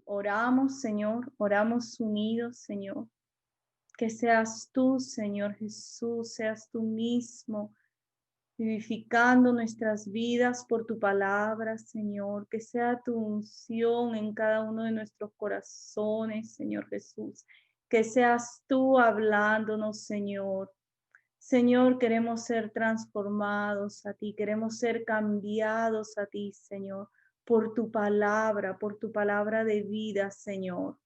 Oramos, Señor, oramos unidos, Señor. Que seas tú, Señor Jesús, seas tú mismo, vivificando nuestras vidas por tu palabra, Señor. Que sea tu unción en cada uno de nuestros corazones, Señor Jesús. Que seas tú hablándonos, Señor. Señor, queremos ser transformados a ti, queremos ser cambiados a ti, Señor, por tu palabra de vida, Señor.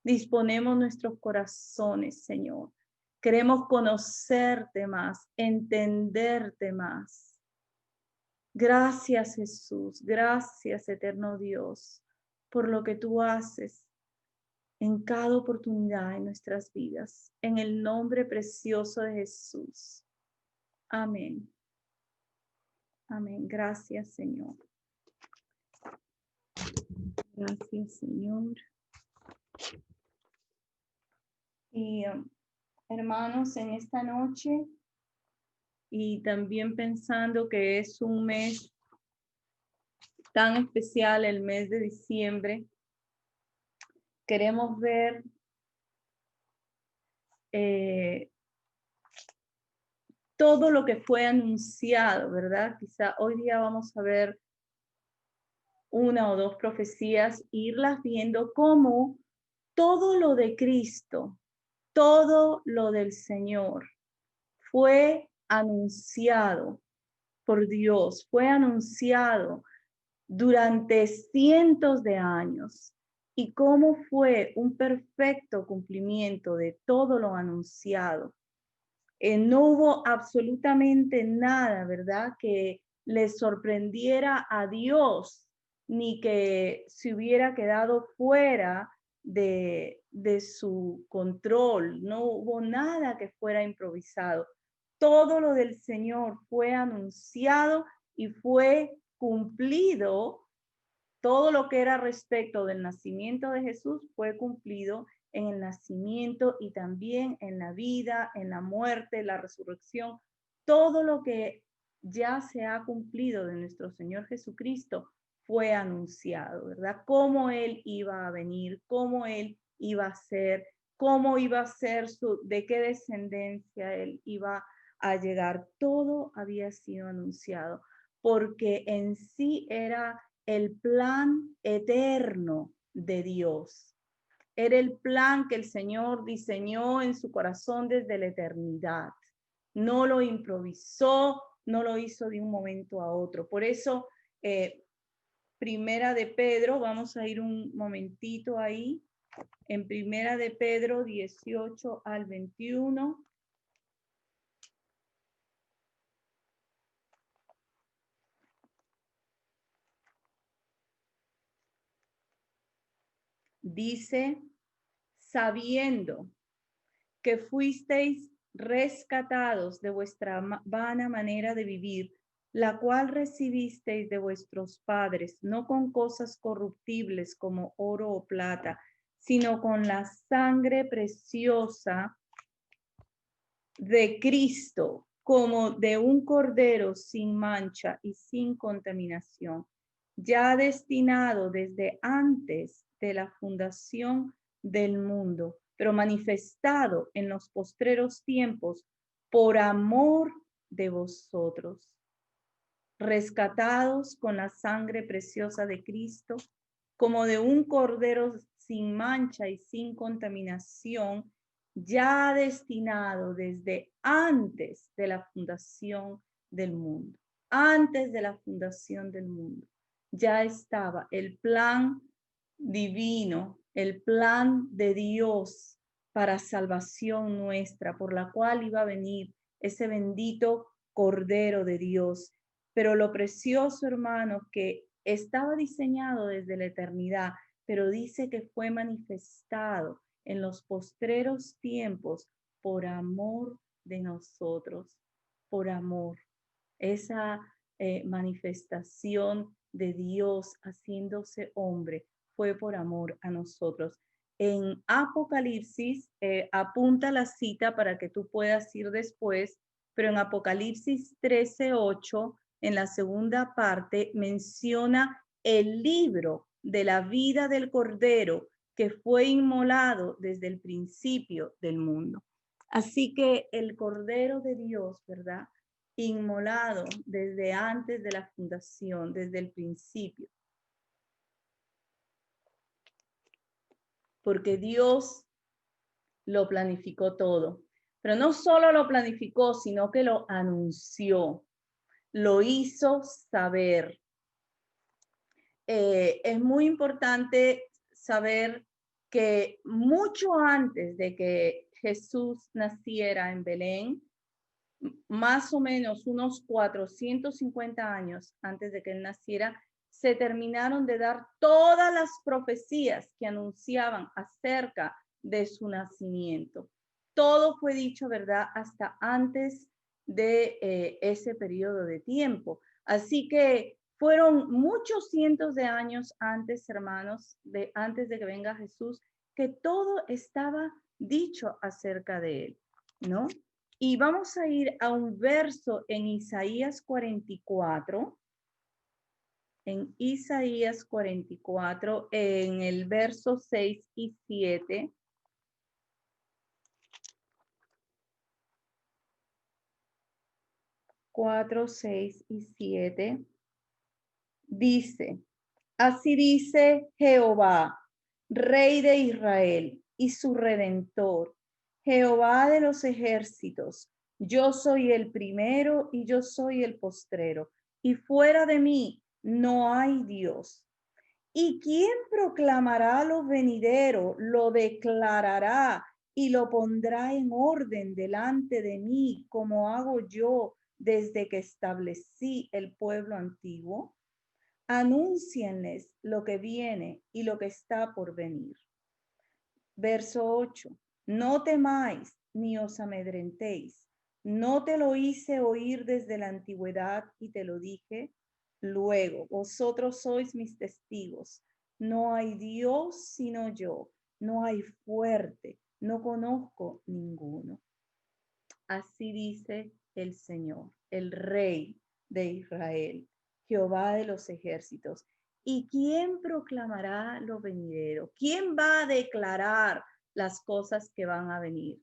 Disponemos nuestros corazones, Señor. Queremos conocerte más, entenderte más. Gracias, Jesús. Gracias, eterno Dios, por lo que tú haces en cada oportunidad en nuestras vidas. En el nombre precioso de Jesús. Amén. Amén. Gracias, Señor. Gracias, Señor. Y hermanos, en esta noche, y también pensando que es un mes tan especial, el mes de diciembre, queremos ver todo lo que fue anunciado, ¿verdad? Quizá hoy día vamos a ver una o dos profecías, irlas viendo como todo lo de Cristo, todo lo del Señor fue anunciado por Dios, fue anunciado durante cientos de años y cómo fue un perfecto cumplimiento de todo lo anunciado. No hubo absolutamente nada, ¿verdad?, que le sorprendiera a Dios, ni que se hubiera quedado fuera de su control. No hubo nada que fuera improvisado. Todo lo del Señor fue anunciado y fue cumplido. Todo lo que era respecto del nacimiento de Jesús fue cumplido en el nacimiento y también en la vida, en la muerte, la resurrección. Todo lo que ya se ha cumplido de nuestro Señor Jesucristo fue anunciado, ¿verdad? Cómo Él iba a venir, cómo Él iba a ser, cómo iba a ser de qué descendencia Él iba a llegar. Todo había sido anunciado, porque en sí era el plan eterno de Dios. Era el plan que el Señor diseñó en su corazón desde la eternidad. No lo improvisó, no lo hizo de un momento a otro. Por eso, Primera de Pedro, vamos a ir un momentito ahí, en Primera de Pedro 18 al 21. Dice, sabiendo que fuisteis rescatados de vuestra vana manera de vivir, la cual recibisteis de vuestros padres, no con cosas corruptibles como oro o plata, sino con la sangre preciosa de Cristo, como de un cordero sin mancha y sin contaminación, ya destinado desde antes de la fundación del mundo, pero manifestado en los postreros tiempos por amor de vosotros, rescatados con la sangre preciosa de Cristo, como de un cordero sin mancha y sin contaminación, ya destinado desde antes de la fundación del mundo. Antes de la fundación del mundo, ya estaba el plan divino, el plan de Dios para salvación nuestra, por la cual iba a venir ese bendito Cordero de Dios. Pero lo precioso, hermanos, que estaba diseñado desde la eternidad, pero dice que fue manifestado en los postreros tiempos por amor de nosotros, por amor. Esa manifestación de Dios haciéndose hombre fue por amor a nosotros. En Apocalipsis, apunta la cita para que tú puedas ir después, pero en Apocalipsis 13:8, en la segunda parte, menciona el libro de la vida del Cordero que fue inmolado desde el principio del mundo. Así que el Cordero de Dios, ¿verdad? Inmolado desde antes de la fundación, desde el principio. Porque Dios lo planificó todo. Pero no solo lo planificó, sino que lo anunció, lo hizo saber. Es muy importante saber que mucho antes de que Jesús naciera en Belén, más o menos unos 450 años antes de que él naciera, se terminaron de dar todas las profecías que anunciaban acerca de su nacimiento. Todo fue dicho, ¿verdad? Hasta antes de ese periodo de tiempo. Así que fueron muchos cientos de años antes, hermanos, antes de que venga Jesús, que todo estaba dicho acerca de él, ¿no? Y vamos a ir a un verso en Isaías 44. En Isaías 44, en el verso 6 y 7. 4, 6 y 7. Dice, así dice Jehová, Rey de Israel y su Redentor, Jehová de los ejércitos, yo soy el primero y yo soy el postrero, y fuera de mí no hay Dios. ¿Y quién proclamará lo venidero, lo declarará y lo pondrá en orden delante de mí, como hago yo desde que establecí el pueblo antiguo? Anúncienles lo que viene y lo que está por venir. Verso 8. No temáis ni os amedrentéis. No te lo hice oír desde la antigüedad y te lo dije luego. Vosotros sois mis testigos. No hay Dios sino yo. No hay fuerte. No conozco ninguno. Así dice el Señor, el Rey de Israel, Jehová de los ejércitos. ¿Y quién proclamará lo venidero? ¿Quién va a declarar las cosas que van a venir?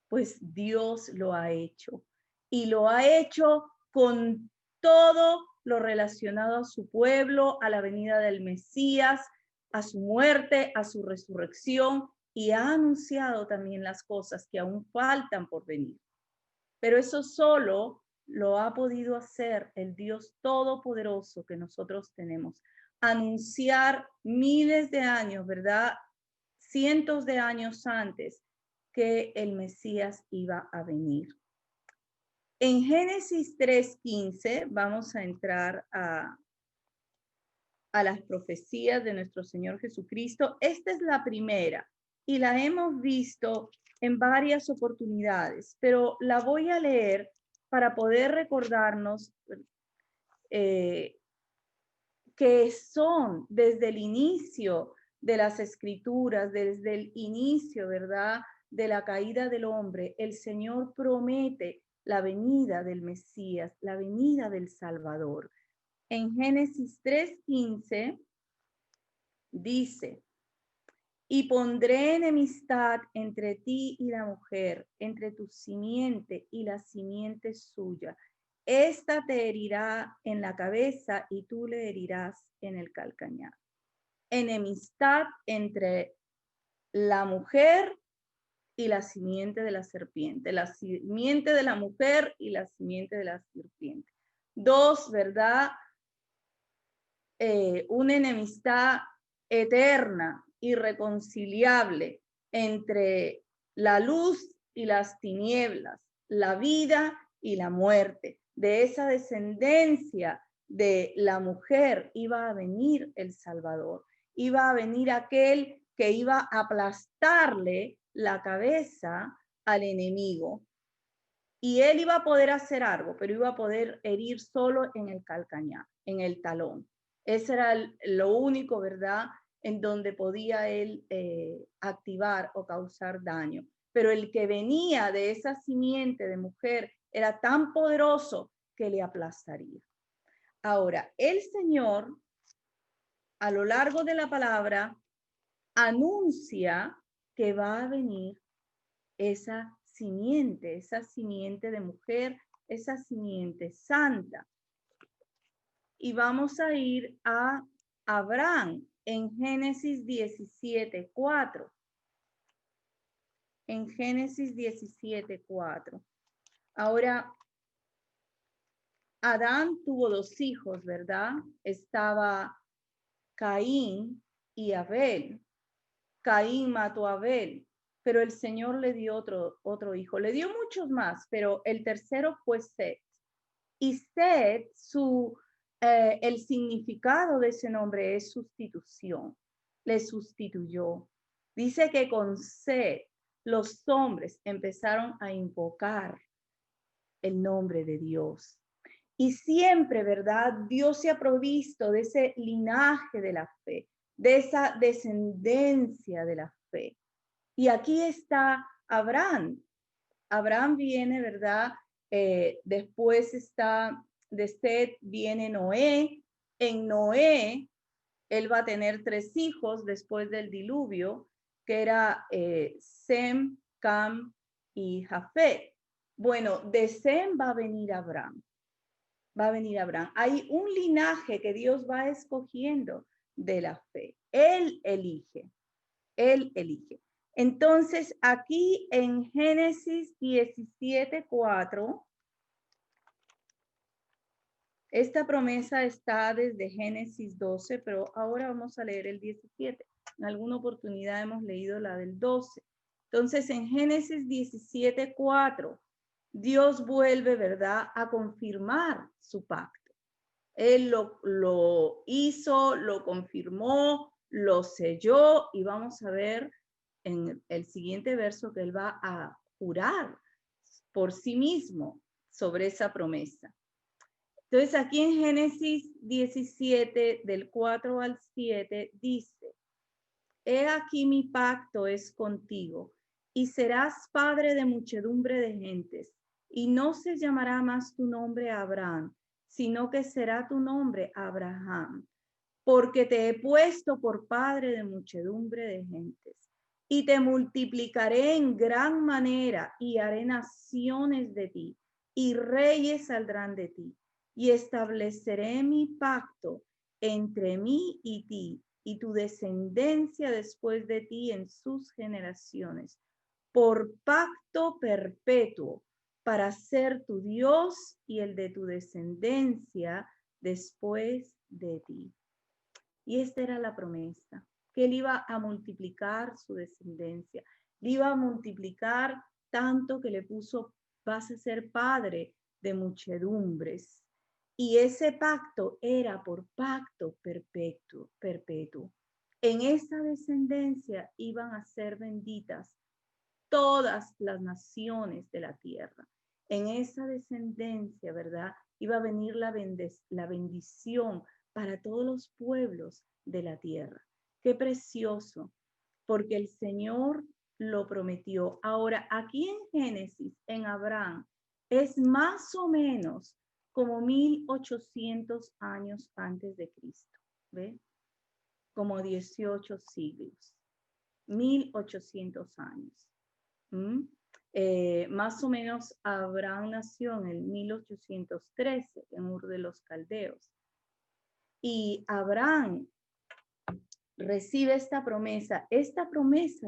Pues Dios lo ha hecho. Y lo ha hecho con todo lo relacionado a su pueblo, a la venida del Mesías, a su muerte, a su resurrección, y ha anunciado también las cosas que aún faltan por venir. Pero eso solo lo ha podido hacer el Dios todopoderoso que nosotros tenemos. Anunciar miles de años, ¿verdad? Cientos de años antes que el Mesías iba a venir. En Génesis 3:15 vamos a entrar a las profecías de nuestro Señor Jesucristo. Esta es la primera y la hemos visto en varias oportunidades, pero la voy a leer para poder recordarnos que son desde el inicio de las escrituras, desde el inicio, ¿verdad?, de la caída del hombre, el Señor promete la venida del Mesías, la venida del Salvador. En Génesis 3:15 dice, y pondré enemistad entre ti y la mujer, entre tu simiente y la simiente suya. Esta te herirá en la cabeza y tú le herirás en el calcañar. Enemistad entre la mujer y la simiente de la serpiente. La simiente de la mujer y la simiente de la serpiente. Dos, ¿verdad? Una enemistad eterna, irreconciliable entre la luz y las tinieblas, la vida y la muerte. De esa descendencia de la mujer iba a venir el Salvador, iba a venir aquel que iba a aplastarle la cabeza al enemigo. Y él iba a poder hacer algo, pero iba a poder herir solo en el calcañar, en el talón. Ese era lo único, ¿verdad?, en donde podía él activar o causar daño. Pero el que venía de esa simiente de mujer era tan poderoso que le aplastaría. Ahora, el Señor a lo largo de la palabra, anuncia que va a venir esa simiente de mujer, esa simiente santa. Y vamos a ir a Abraham en Génesis 17:4. En Génesis 17:4. Ahora, Adán tuvo 2 hijos, ¿verdad? Estaba Caín y Abel. Caín mató a Abel, pero el Señor le dio otro hijo. Le dio muchos más, pero el tercero fue Set. Y Set, el significado de ese nombre es sustitución. Le sustituyó. Dice que con Set los hombres empezaron a invocar el nombre de Dios. Y siempre, ¿verdad? Dios se ha provisto de ese linaje de la fe, de esa descendencia de la fe. Y aquí está Abraham. Abraham viene, ¿verdad? Después está de Set, viene Noé. En Noé, él va a tener 3 hijos después del diluvio, que era Sem, Cam y Jafet. Bueno, de Sem va a venir Abraham. Va a venir Abraham. Hay un linaje que Dios va escogiendo de la fe. Él elige. Él elige. Entonces, aquí en Génesis 17:4, esta promesa está desde Génesis 12, pero ahora vamos a leer el 17. En alguna oportunidad hemos leído la del 12. Entonces, en Génesis 17:4, Dios vuelve, ¿verdad?, a confirmar su pacto. Él lo hizo, lo confirmó, lo selló, y vamos a ver en el siguiente verso que él va a jurar por sí mismo sobre esa promesa. Entonces aquí en Génesis 17, del 4 al 7, dice: He aquí mi pacto es contigo, y serás padre de muchedumbre de gentes, y no se llamará más tu nombre Abraham, sino que será tu nombre Abraham, porque te he puesto por padre de muchedumbre de gentes. Y te multiplicaré en gran manera, y haré naciones de ti, y reyes saldrán de ti. Y estableceré mi pacto entre mí y ti, y tu descendencia después de ti en sus generaciones, por pacto perpetuo, para ser tu Dios y el de tu descendencia después de ti. Y esta era la promesa, que él iba a multiplicar su descendencia, le iba a multiplicar tanto que le puso: vas a ser padre de muchedumbres. Y ese pacto era por pacto perpetuo. En esa descendencia iban a ser benditas todas las naciones de la tierra. En esa descendencia, ¿verdad?, iba a venir la bendición para todos los pueblos de la tierra. Qué precioso, porque el Señor lo prometió. Ahora, aquí en Génesis, en Abraham, es más o menos como 1800 años antes de Cristo, ¿ve? Como 18 siglos, 1800 años. Más o menos Abraham nació en el 1813 en Ur de los Caldeos. Y Abraham recibe esta promesa,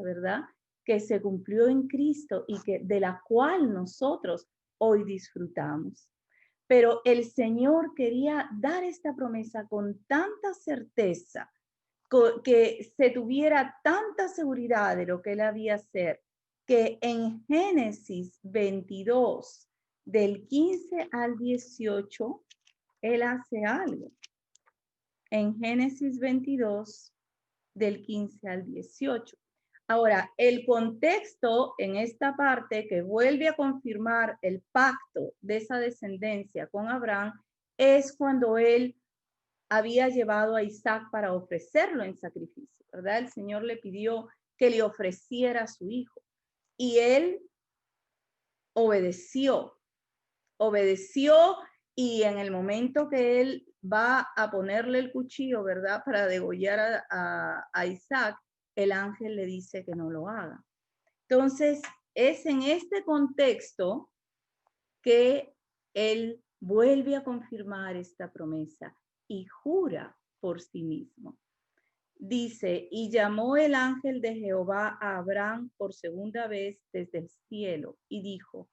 ¿verdad?, que se cumplió en Cristo y que de la cual nosotros hoy disfrutamos. Pero el Señor quería dar esta promesa con tanta certeza, que se tuviera tanta seguridad de lo que él había hacer, que en Génesis 22, del 15 al 18, él hace algo. En Génesis 22, del 15 al 18. Ahora, el contexto en esta parte que vuelve a confirmar el pacto de esa descendencia con Abraham es cuando él había llevado a Isaac para ofrecerlo en sacrificio, ¿verdad? El Señor le pidió que le ofreciera a su hijo y él obedeció, y en el momento que él va a ponerle el cuchillo, ¿verdad? Para degollar a Isaac, el ángel le dice que no lo haga. Entonces, es en este contexto que él vuelve a confirmar esta promesa y jura por sí mismo. Dice, y llamó el ángel de Jehová a Abraham por segunda vez desde el cielo y dijo,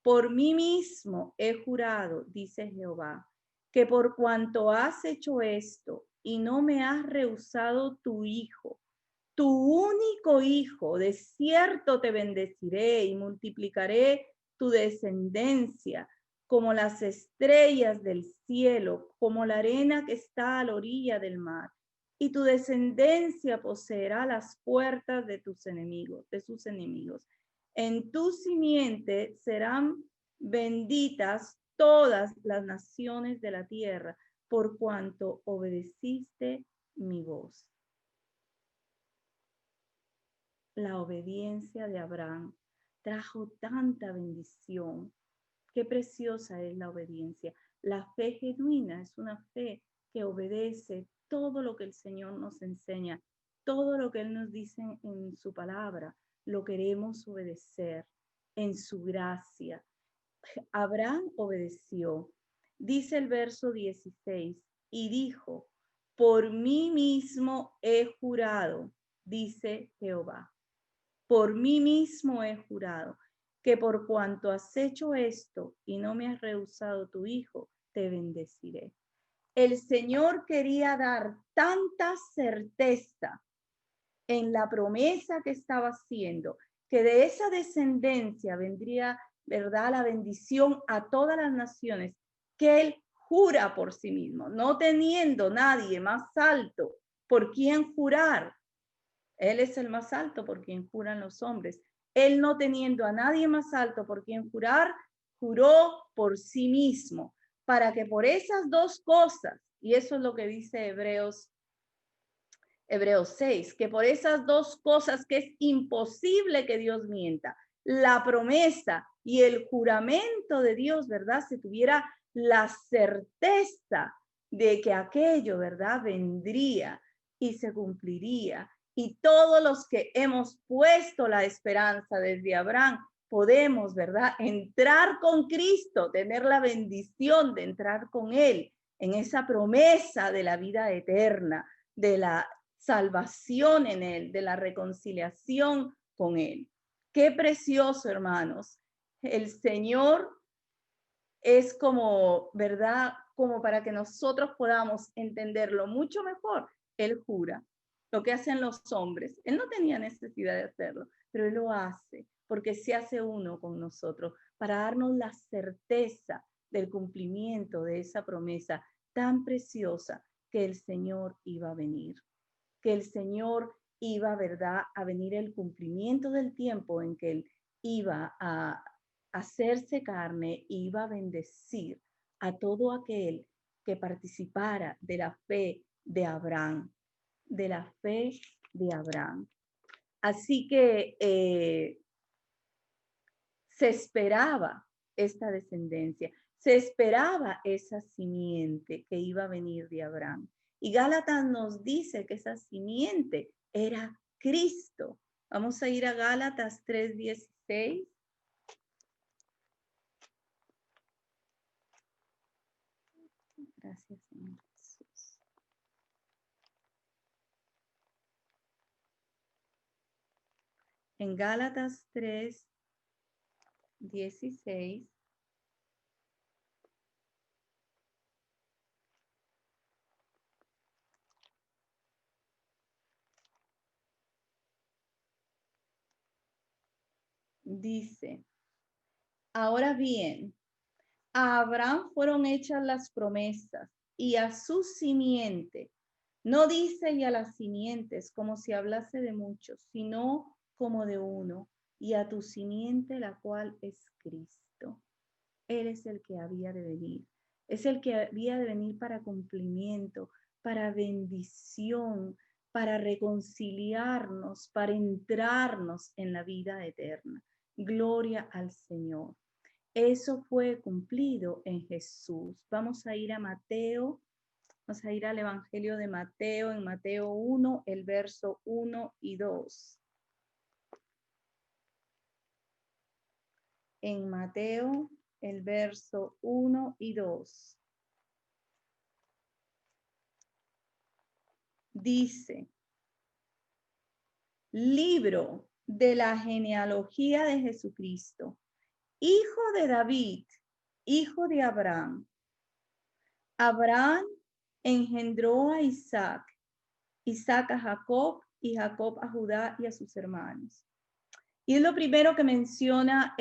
por mí mismo he jurado, dice Jehová, que por cuanto has hecho esto y no me has rehusado tu hijo, tu único hijo, de cierto te bendeciré y multiplicaré tu descendencia como las estrellas del cielo, como la arena que está a la orilla del mar. Y tu descendencia poseerá las puertas de tus enemigos, de sus enemigos. En tu simiente serán benditas todas las naciones de la tierra, por cuanto obedeciste mi voz. La obediencia de Abraham trajo tanta bendición. Qué preciosa es la obediencia. La fe genuina es una fe que obedece todo lo que el Señor nos enseña, todo lo que Él nos dice en su palabra, lo queremos obedecer en su gracia. Abraham obedeció. Dice el verso 16, y dijo, por mí mismo he jurado, dice Jehová. Por mí mismo he jurado que por cuanto has hecho esto y no me has rehusado tu hijo, te bendeciré. El Señor quería dar tanta certeza en la promesa que estaba haciendo, que de esa descendencia vendría, ¿verdad?, la bendición a todas las naciones, que Él jura por sí mismo, no teniendo nadie más alto por quien jurar. Él es el más alto por quien juran los hombres. Él, no teniendo a nadie más alto por quien jurar, juró por sí mismo, para que por esas dos cosas, y eso es lo que dice Hebreos 6, que por esas dos cosas que es imposible que Dios mienta, la promesa y el juramento de Dios, ¿verdad? Se tuviera la certeza de que aquello, ¿verdad?, vendría y se cumpliría. Y todos los que hemos puesto la esperanza desde Abraham, podemos, ¿verdad?, entrar con Cristo, tener la bendición de entrar con Él en esa promesa de la vida eterna, de la salvación en Él, de la reconciliación con Él. Qué precioso, hermanos. El Señor es como, ¿verdad?, como para que nosotros podamos entenderlo mucho mejor. Él jura lo que hacen los hombres. Él no tenía necesidad de hacerlo, pero Él lo hace porque se hace uno con nosotros para darnos la certeza del cumplimiento de esa promesa tan preciosa que el Señor iba a venir, que el Señor iba, ¿verdad?, a venir el cumplimiento del tiempo en que Él iba a hacerse carne, iba a bendecir a todo aquel que participara de la fe de Abraham, de la fe de Abraham. Así que se esperaba esta descendencia, se esperaba esa simiente que iba a venir de Abraham. Y Gálatas nos dice que esa simiente era Cristo. Vamos a ir a Gálatas 3:16. Gracias, Señor Jesús. En Gálatas 3:16 dice, ahora bien, a Abraham fueron hechas las promesas y a su simiente. No dice y a las simientes como si hablase de muchos, sino como de uno, y a tu simiente, la cual es Cristo. Él es el que había de venir. Es el que había de venir para cumplimiento, para bendición, para reconciliarnos, para entrarnos en la vida eterna. Gloria al Señor. Eso fue cumplido en Jesús. Vamos a ir a Mateo Vamos a ir al Evangelio de Mateo, en Mateo 1, el verso 1 y 2. En Mateo, el verso 1 y 2. Dice, libro de la genealogía de Jesucristo, hijo de David, hijo de Abraham. Abraham engendró a Isaac, Isaac a Jacob y Jacob a Judá y a sus hermanos. Y es lo primero que menciona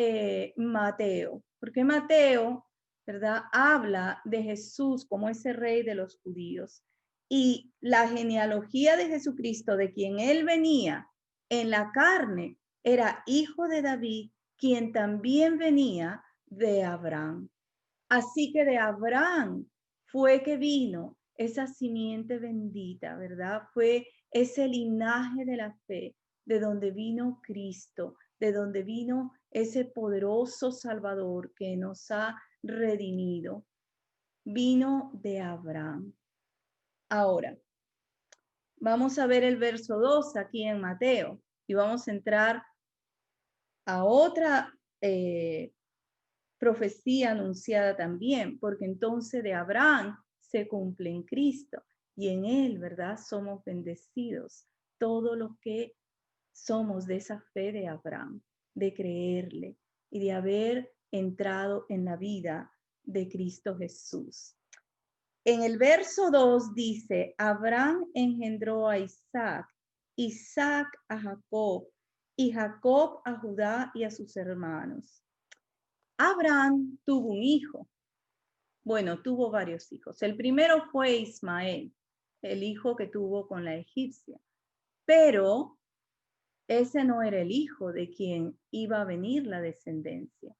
Mateo, porque Mateo, ¿verdad?, habla de Jesús como ese rey de los judíos. Y la genealogía de Jesucristo, de quien él venía en la carne, era hijo de David, quien también venía de Abraham. Así que de Abraham fue que vino esa simiente bendita, ¿verdad? Fue ese linaje de la fe, de donde vino Cristo, de donde vino ese poderoso Salvador que nos ha redimido. Vino de Abraham. Ahora, vamos a ver el verso 2 aquí en Mateo y vamos a entrar a otra profecía anunciada también, porque entonces de Abraham se cumple en Cristo y en él, ¿verdad? Somos bendecidos, todos los que somos de esa fe de Abraham, de creerle y de haber entrado en la vida de Cristo Jesús. En el verso 2 dice, Abraham engendró a Isaac, Isaac a Jacob y Jacob a Judá y a sus hermanos. Abraham tuvo un hijo. Bueno, tuvo varios hijos. El primero fue Ismael, el hijo que tuvo con la egipcia. Pero ese no era el hijo de quien iba a venir la descendencia.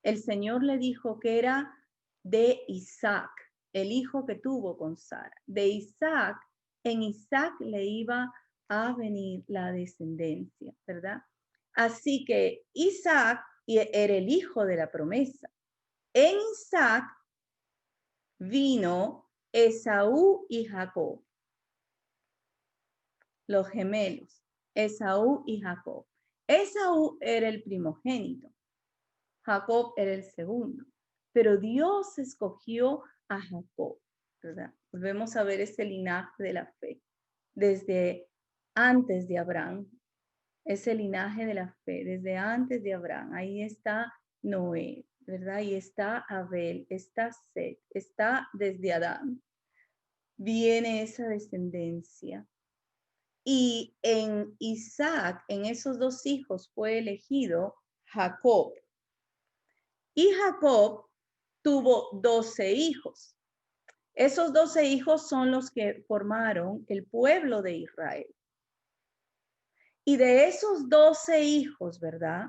El Señor le dijo que era de Isaac, el hijo que tuvo con Sara. De Isaac, en Isaac le iba a venir la descendencia, ¿verdad? Así que Isaac era el hijo de la promesa. En Isaac vino Esaú y Jacob, los gemelos, Esaú y Jacob. Esaú era el primogénito, Jacob era el segundo, pero Dios escogió a Jacob, ¿verdad? Volvemos a ver ese linaje de la fe, desde antes de Abraham, ese linaje de la fe, desde antes de Abraham. Ahí está Noé, ¿verdad? Y está Abel, está Set, está desde Adán. Viene esa descendencia. Y en Isaac, en esos dos hijos, fue elegido Jacob. Y Jacob tuvo 12 hijos. Esos 12 hijos son los que formaron el pueblo de Israel. Y de esos 12 hijos, ¿verdad?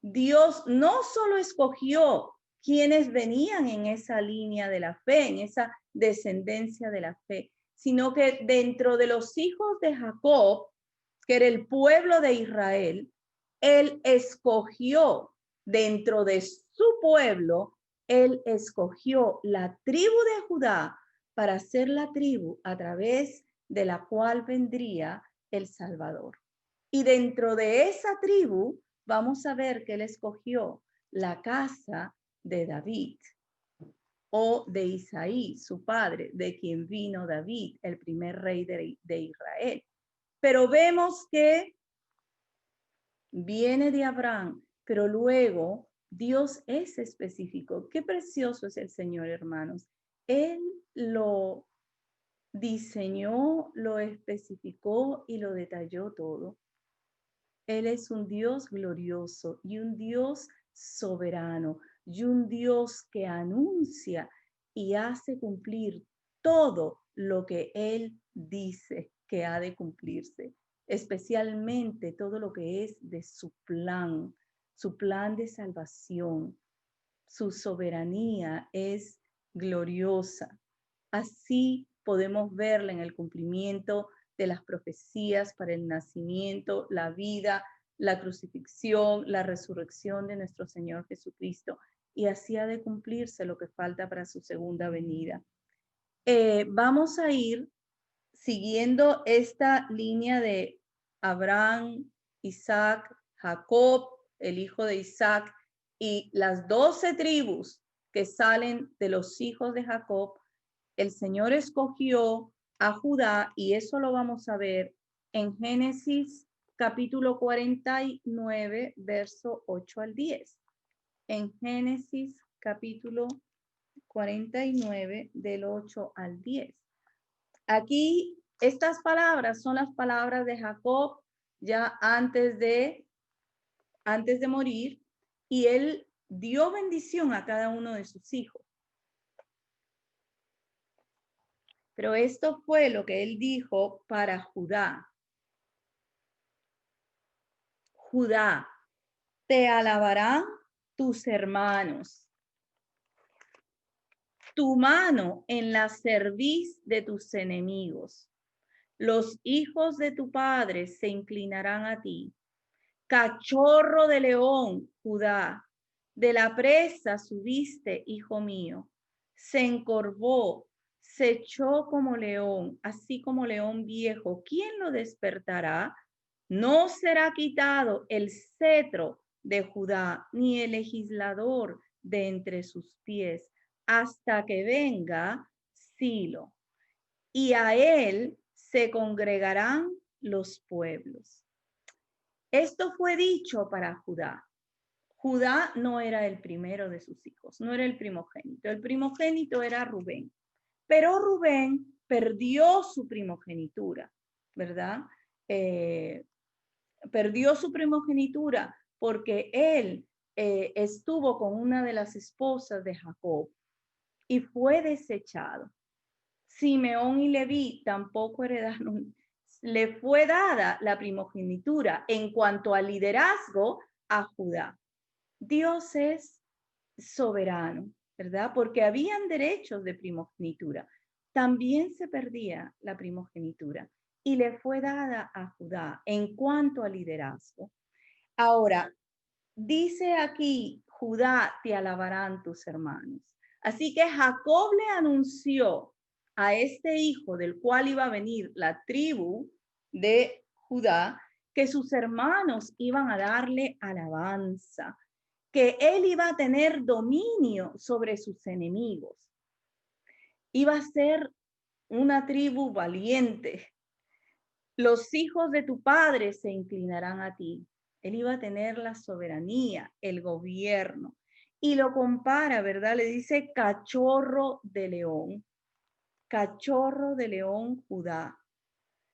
Dios no solo escogió quienes venían en esa línea de la fe, en esa descendencia de la fe, sino que dentro de los hijos de Jacob, que era el pueblo de Israel, él escogió dentro de su pueblo, él escogió la tribu de Judá para ser la tribu a través de la cual vendría el Salvador. Y dentro de esa tribu, vamos a ver que él escogió la casa de David o de Isaí, su padre, de quien vino David, el primer rey de Israel. Pero vemos que viene de Abraham, pero luego Dios es específico. Qué precioso es el Señor, hermanos. Él lo diseñó, lo especificó y lo detalló todo. Él es un Dios glorioso y un Dios soberano y un Dios que anuncia y hace cumplir todo lo que Él dice que ha de cumplirse, especialmente todo lo que es de su plan de salvación. Su soberanía es gloriosa. Así podemos verla en el cumplimiento de las profecías para el nacimiento, la vida, la crucifixión, la resurrección de nuestro Señor Jesucristo. Y así ha de cumplirse lo que falta para su segunda venida. vamos a ir siguiendo esta línea de Abraham, Isaac, Jacob, el hijo de Isaac, y las 12 tribus que salen de los hijos de Jacob. El Señor escogió a Judá, y eso lo vamos a ver en Génesis capítulo 49, verso 8 al 10. En Génesis capítulo 49, del 8 al 10. Aquí, estas palabras son las palabras de Jacob ya antes de morir, y él dio bendición a cada uno de sus hijos. Pero esto fue lo que él dijo para Judá. Judá, te alabarán tus hermanos. Tu mano en la cerviz de tus enemigos. Los hijos de tu padre se inclinarán a ti. Cachorro de león, Judá, de la presa subiste, hijo mío. Se encorvó, se echó como león, así como león viejo. ¿Quién lo despertará? No será quitado el cetro de Judá, ni el legislador de entre sus pies, hasta que venga Silo, y a él se congregarán los pueblos. Esto fue dicho para Judá. Judá no era el primero de sus hijos, no era el primogénito. El primogénito era Rubén. Pero Rubén perdió su primogenitura, ¿verdad? Perdió su primogenitura porque él estuvo con una de las esposas de Jacob y fue desechado. Simeón y Leví tampoco heredaron. Le fue dada la primogenitura en cuanto al liderazgo a Judá. Dios es soberano, ¿verdad? Porque habían derechos de primogenitura. También se perdía la primogenitura y le fue dada a Judá en cuanto al liderazgo. Ahora, dice aquí, Judá, te alabarán tus hermanos. Así que Jacob le anunció a este hijo del cual iba a venir la tribu de Judá, que sus hermanos iban a darle alabanza, que él iba a tener dominio sobre sus enemigos. Iba a ser una tribu valiente. Los hijos de tu padre se inclinarán a ti. Él iba a tener la soberanía, el gobierno. Y lo compara, ¿verdad? Le dice cachorro de león. Cachorro de león, Judá.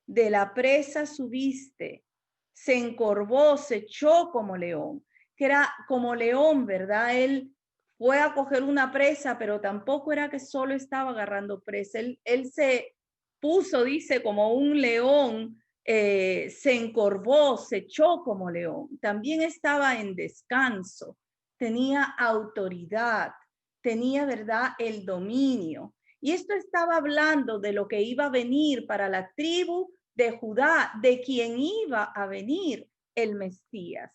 De la presa subiste, se encorvó, se echó como león, que era como león, ¿verdad? Él fue a coger una presa, pero tampoco era que solo estaba agarrando presa. Él se puso, dice, como un león, se encorvó, se echó como león. También estaba en descanso, tenía autoridad, tenía, ¿verdad?, el dominio. Y esto estaba hablando de lo que iba a venir para la tribu de Judá, de quien iba a venir el Mesías,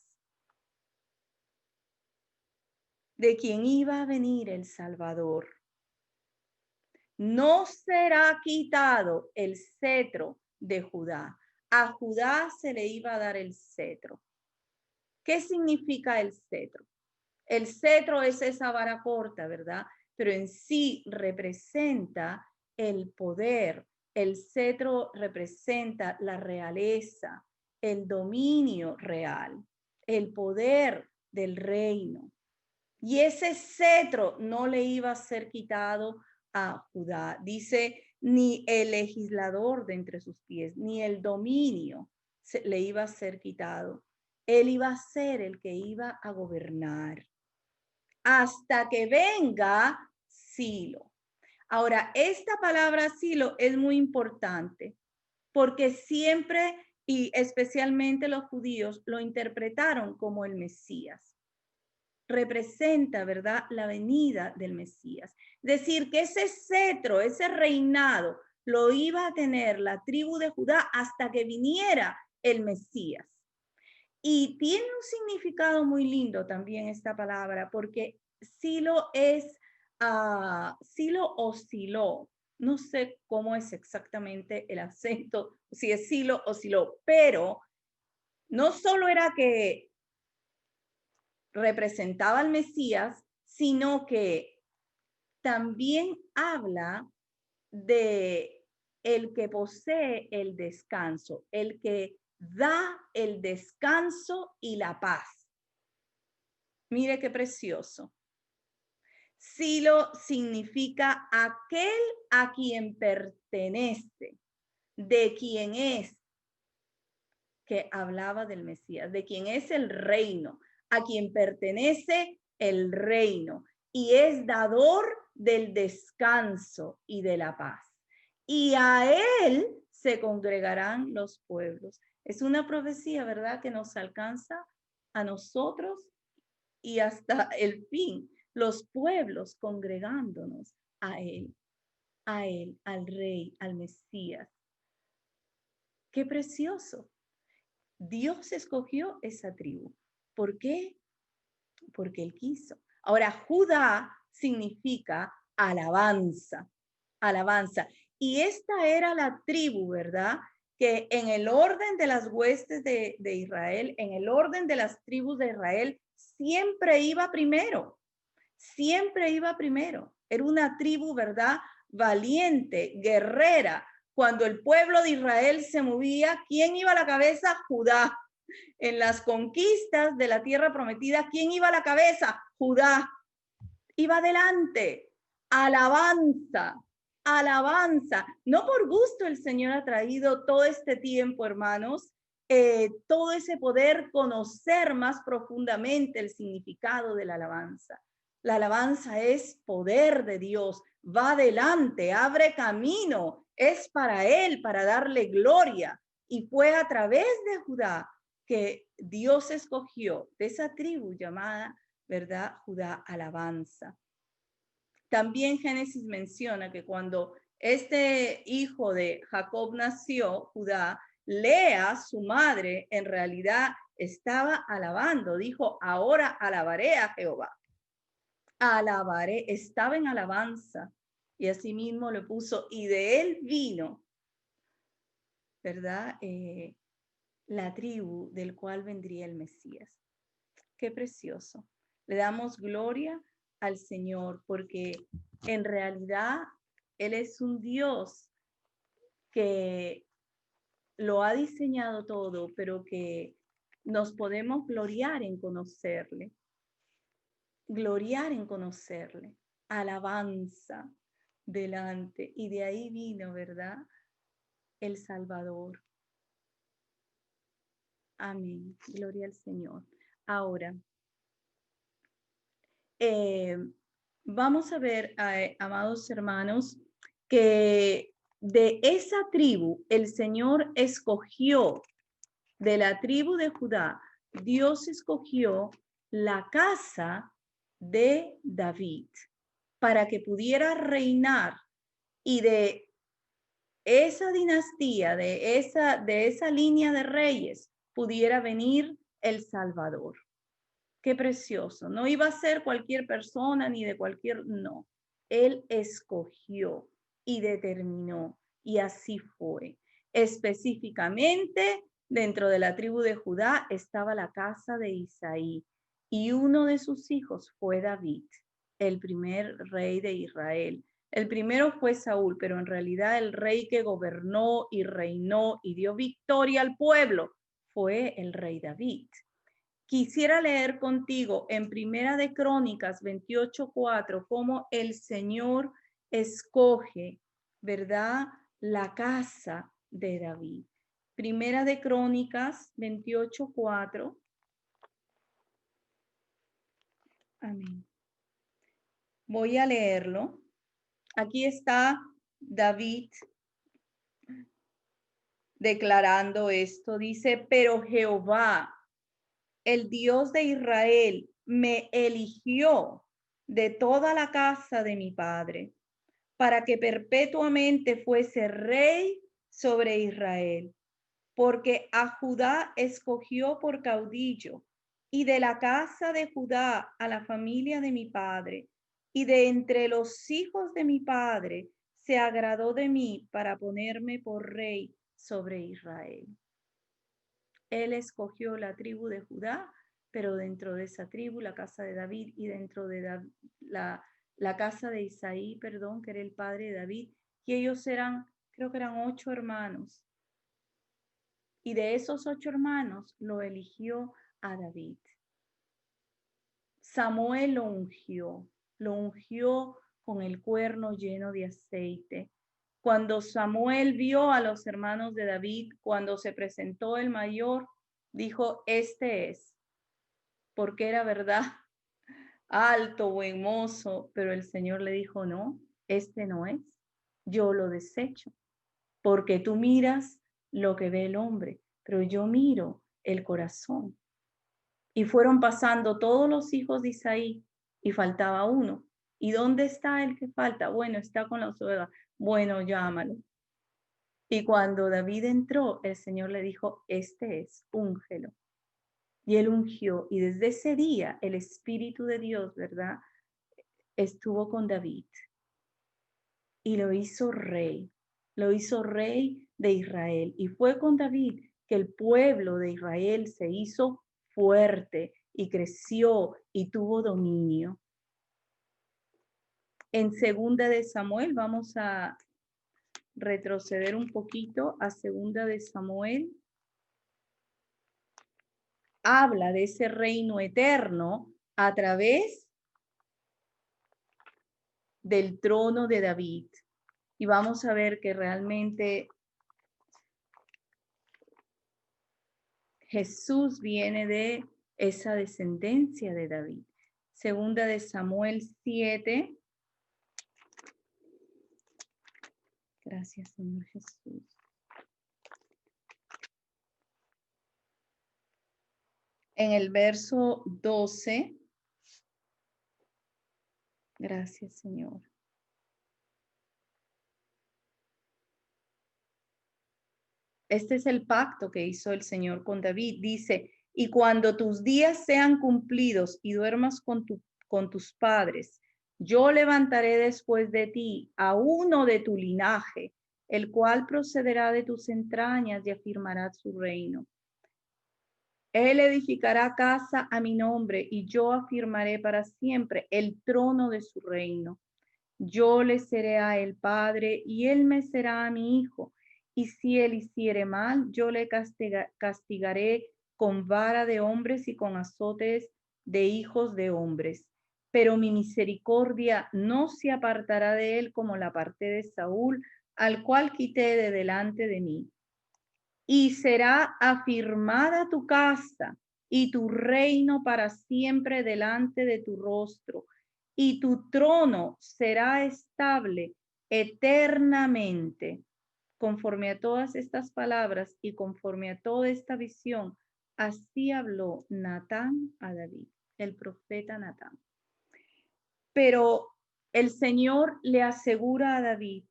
de quien iba a venir el Salvador. No será quitado el cetro de Judá. A Judá se le iba a dar el cetro. ¿Qué significa el cetro? El cetro es esa vara corta, ¿verdad? Pero en sí representa el poder. El cetro representa la realeza, el dominio real, el poder del reino. Y ese cetro no le iba a ser quitado a Judá. Dice, ni el legislador de entre sus pies, ni el dominio le iba a ser quitado. Él iba a ser el que iba a gobernar hasta que venga Silo. Ahora, esta palabra Silo es muy importante porque siempre y especialmente los judíos lo interpretaron como el Mesías. Representa, ¿verdad?, la venida del Mesías. Es decir, que ese cetro, ese reinado, lo iba a tener la tribu de Judá hasta que viniera el Mesías. Y tiene un significado muy lindo también esta palabra, porque Silo es Silo o Silo. no sé cómo es exactamente el acento, si es Silo o Silo, pero no solo era que representaba al Mesías, sino que también habla de el que posee el descanso, el que da el descanso y la paz. Mire qué precioso. Silo significa aquel a quien pertenece, de quien es, que hablaba del Mesías, de quien es el reino, a quien pertenece el reino y es dador del descanso y de la paz. Y a él se congregarán los pueblos. Es una profecía, ¿verdad?, que nos alcanza a nosotros y hasta el fin, los pueblos congregándonos a él, al rey, al Mesías. ¡Qué precioso! Dios escogió esa tribu. ¿Por qué? Porque él quiso. Ahora, Judá significa alabanza, alabanza. Y esta era la tribu, ¿verdad?, que en el orden de las huestes de Israel, en el orden de las tribus de Israel, siempre iba primero. Siempre iba primero. Era una tribu, ¿verdad?, valiente, guerrera. Cuando el pueblo de Israel se movía, ¿quién iba a la cabeza? Judá. En las conquistas de la tierra prometida, ¿quién iba a la cabeza? Judá. Iba adelante. Alabanza, alabanza. No por gusto el Señor ha traído todo este tiempo, hermanos, todo ese poder conocer más profundamente el significado de la alabanza. La alabanza es poder de Dios, va adelante, abre camino, es para Él, para darle gloria. Y fue a través de Judá que Dios escogió de esa tribu llamada, ¿verdad?, Judá, alabanza. También Génesis menciona que cuando este hijo de Jacob nació, Judá, Lea, su madre, en realidad estaba alabando. Dijo, ahora alabaré a Jehová. Alabaré, estaba en alabanza. Y asimismo le puso, y de él vino, ¿verdad?, la tribu del cual vendría el Mesías. Qué precioso. Le damos gloria al Señor porque en realidad Él es un Dios que lo ha diseñado todo, pero que nos podemos gloriar en conocerle. Gloriar en conocerle. Alabanza delante. Y de ahí vino, ¿verdad?, el Salvador. Amén. Gloria al Señor. Ahora, vamos a ver, amados hermanos, que de esa tribu el Señor escogió, de la tribu de Judá, Dios escogió la casa de David para que pudiera reinar, y de esa dinastía, de esa línea de reyes, pudiera venir el Salvador. Qué precioso. No iba a ser cualquier persona ni de cualquier, no. Él escogió y determinó, y así fue. Específicamente, dentro de la tribu de Judá estaba la casa de Isaí, y uno de sus hijos fue David, el primer rey de Israel. El primero fue Saúl, pero en realidad el rey que gobernó y reinó y dio victoria al pueblo fue el rey David. Quisiera leer contigo en Primera de Crónicas 28:4 cómo el Señor escoge, ¿verdad?, la casa de David. Primera de Crónicas 28:4. Amén. Voy a leerlo. Aquí está David declarando esto. Dice, pero Jehová, el Dios de Israel, me eligió de toda la casa de mi padre para que perpetuamente fuese rey sobre Israel, porque a Judá escogió por caudillo, y de la casa de Judá a la familia de mi padre, y de entre los hijos de mi padre se agradó de mí para ponerme por rey sobre Israel. Él escogió la tribu de Judá, pero dentro de esa tribu, la casa de David, y dentro de la casa de Isaí, perdón, que era el padre de David, y ellos eran, creo que eran 8 hermanos. Y de esos 8 hermanos lo eligió a David. Samuel lo ungió con el cuerno lleno de aceite. Cuando Samuel vio a los hermanos de David, cuando se presentó el mayor, dijo, este es, porque era verdad, alto, buen mozo, pero el Señor le dijo, no, este no es, yo lo desecho, porque tú miras lo que ve el hombre, pero yo miro el corazón. Y fueron pasando todos los hijos de Isaí y faltaba uno. ¿Y dónde está el que falta? Bueno, está con las ovejas. Bueno, llámalo. Y cuando David entró, el Señor le dijo, este es, úngelo. Y él ungió. Y desde ese día el Espíritu de Dios, ¿verdad? Estuvo con David. Y lo hizo rey de Israel. Y fue con David que el pueblo de Israel se hizo fuerte y creció y tuvo dominio. En segunda de Samuel, vamos a retroceder un poquito a segunda de Samuel. Habla de ese reino eterno a través del trono de David. Y vamos a ver que realmente Jesús viene de esa descendencia de David. Segunda de Samuel 7. Gracias, Señor Jesús. En el verso 12. Gracias, Señor. Este es el pacto que hizo el Señor con David. Dice, y cuando tus días sean cumplidos y duermas con tus padres, yo levantaré después de ti a uno de tu linaje, el cual procederá de tus entrañas y afirmará su reino. Él edificará casa a mi nombre y yo afirmaré para siempre el trono de su reino. Yo le seré a él padre y él me será a mi hijo. Y si él hiciere mal, yo le castigaré con vara de hombres y con azotes de hijos de hombres. Pero mi misericordia no se apartará de él como la aparté de Saúl, al cual quité de delante de mí. Y será afirmada tu casa y tu reino para siempre delante de tu rostro, y tu trono será estable eternamente. Conforme a todas estas palabras y conforme a toda esta visión, así habló Natán a David, el profeta Natán. Pero el Señor le asegura a David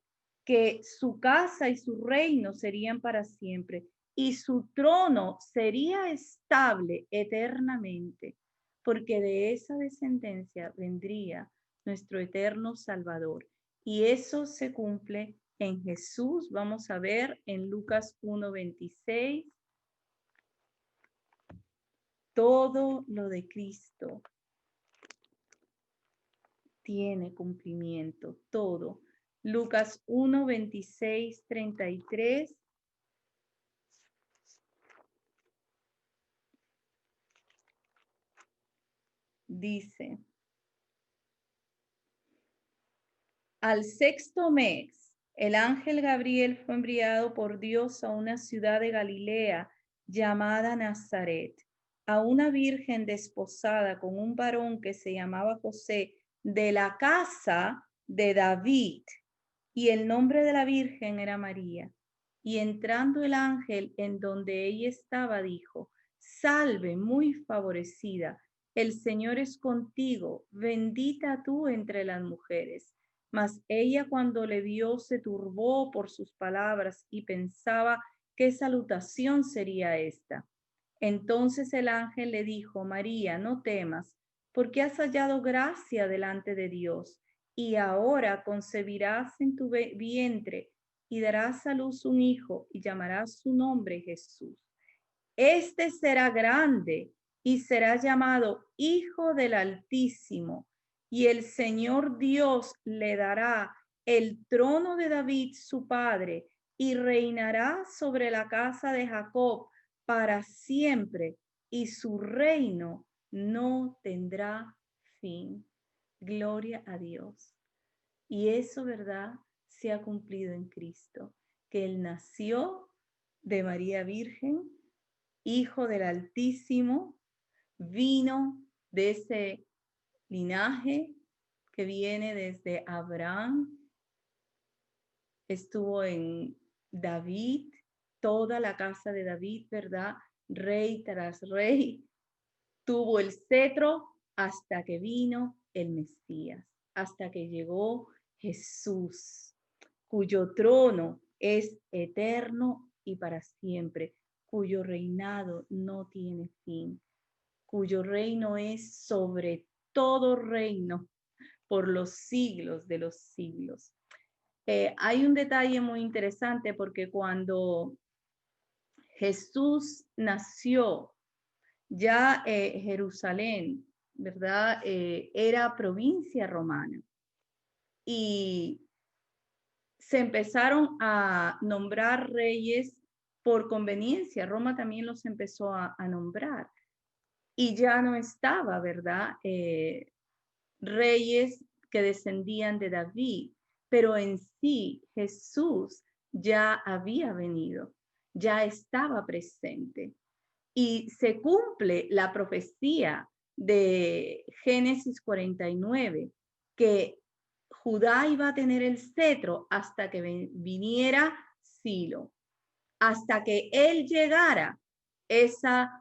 que su casa y su reino serían para siempre y su trono sería estable eternamente, porque de esa descendencia vendría nuestro eterno Salvador. Y eso se cumple en Jesús. Vamos a ver en Lucas 1:26. Todo lo de Cristo tiene cumplimiento, todo. Lucas 1:26-33. Dice, al sexto mes, el ángel Gabriel fue enviado por Dios a una ciudad de Galilea llamada Nazaret, a una virgen desposada con un varón que se llamaba José, de la casa de David, y el nombre de la virgen era María. Y entrando el ángel en donde ella estaba, dijo, salve, muy favorecida, el Señor es contigo, bendita tú entre las mujeres. Mas ella cuando le vio se turbó por sus palabras y pensaba qué salutación sería esta. Entonces el ángel le dijo, María, no temas, porque has hallado gracia delante de Dios. y ahora concebirás en tu vientre y darás a luz un hijo y llamarás su nombre Jesús. Este será grande y será llamado Hijo del Altísimo, y el Señor Dios le dará el trono de David su padre, y reinará sobre la casa de Jacob para siempre, y su reino no tendrá fin. Gloria a Dios. Y eso, ¿verdad?, se ha cumplido en Cristo, que Él nació de María Virgen, Hijo del Altísimo, vino de ese linaje que viene desde Abraham, estuvo en David, toda la casa de David, ¿verdad? Rey tras rey, tuvo el cetro hasta que vino el Mesías, hasta que llegó Jesús, cuyo trono es eterno y para siempre, cuyo reinado no tiene fin, cuyo reino es sobre todo reino por los siglos de los siglos. Hay un detalle muy interesante porque cuando Jesús nació, ya Jerusalén, ¿verdad? Era provincia romana y se empezaron a nombrar reyes por conveniencia. Roma también los empezó a nombrar y ya no estaba, ¿verdad? Reyes que descendían de David, pero en sí Jesús ya había venido, ya estaba presente. Y se cumple la profecía de Génesis 49, que Judá iba a tener el cetro hasta que viniera Silo, hasta que él llegara, esa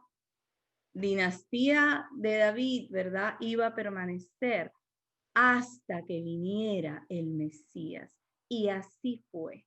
dinastía de David, ¿verdad?, iba a permanecer hasta que viniera el Mesías. Y así fue,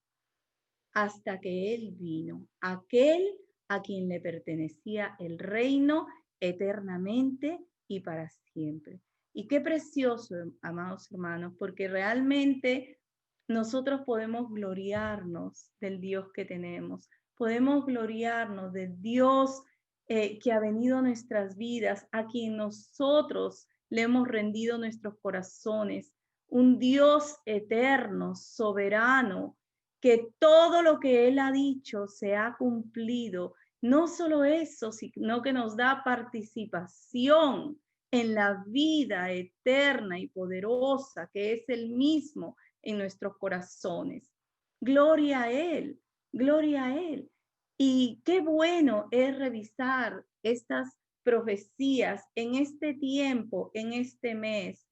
hasta que él vino, aquel a quien le pertenecía el reino eternamente y para siempre. Y qué precioso, amados hermanos, porque realmente nosotros podemos gloriarnos del Dios que tenemos, podemos gloriarnos del Dios que ha venido a nuestras vidas, a quien nosotros le hemos rendido nuestros corazones, un Dios eterno, soberano, que todo lo que Él ha dicho se ha cumplido. No solo eso, sino que nos da participación en la vida eterna y poderosa que es Él mismo en nuestros corazones. Gloria a Él, gloria a Él. Y qué bueno es revisar estas profecías en este tiempo, en este mes,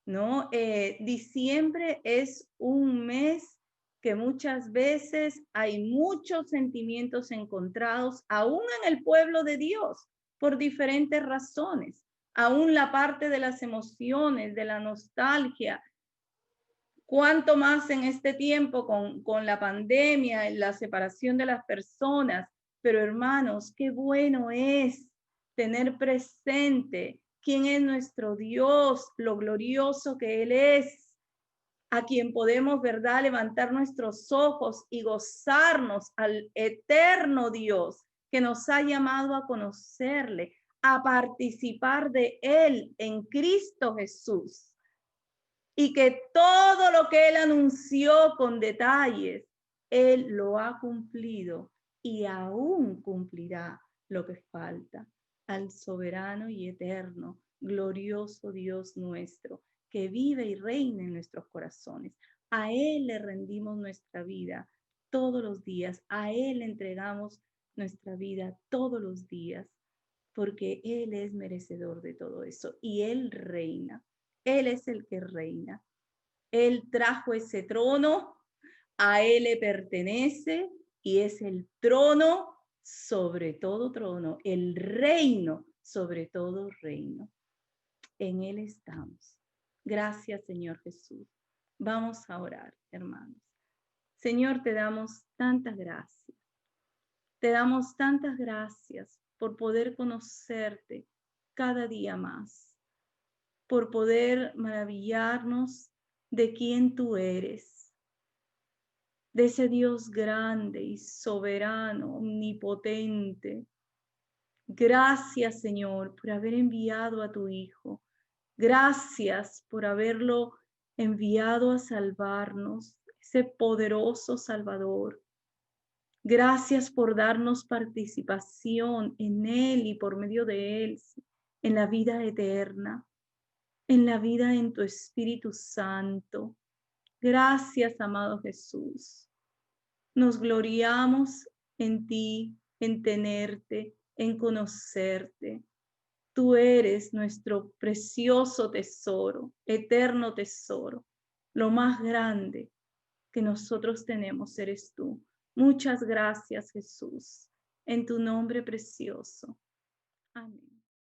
¿no? Diciembre es un mes que muchas veces hay muchos sentimientos encontrados, aún en el pueblo de Dios, por diferentes razones. Aún la parte de las emociones, de la nostalgia, cuánto más en este tiempo con la pandemia, la separación de las personas. Pero hermanos, qué bueno es tener presente quién es nuestro Dios, lo glorioso que Él es, a quien podemos, ¿verdad?, levantar nuestros ojos y gozarnos al eterno Dios que nos ha llamado a conocerle, a participar de Él en Cristo Jesús. Y que todo lo que Él anunció con detalles, Él lo ha cumplido y aún cumplirá lo que falta. Al soberano y eterno, glorioso Dios nuestro, que vive y reina en nuestros corazones. A Él le rendimos nuestra vida todos los días. A Él le entregamos nuestra vida todos los días, porque Él es merecedor de todo eso y Él reina. Él es el que reina. Él trajo ese trono, a Él le pertenece y es el trono sobre todo trono, el reino sobre todo reino. En Él estamos. Gracias, Señor Jesús. Vamos a orar, hermanos. Señor, te damos tantas gracias. Te damos tantas gracias por poder conocerte cada día más, por poder maravillarnos de quién tú eres, de ese Dios grande y soberano, omnipotente. Gracias, Señor, por haber enviado a tu Hijo. Gracias por haberlo enviado a salvarnos, ese poderoso Salvador. Gracias por darnos participación en Él y por medio de Él, en la vida eterna, en la vida en tu Espíritu Santo. Gracias, amado Jesús. Nos gloriamos en ti, en tenerte, en conocerte. Tú eres nuestro precioso tesoro, eterno tesoro. Lo más grande que nosotros tenemos eres tú. Muchas gracias, Jesús, en tu nombre precioso. Amén.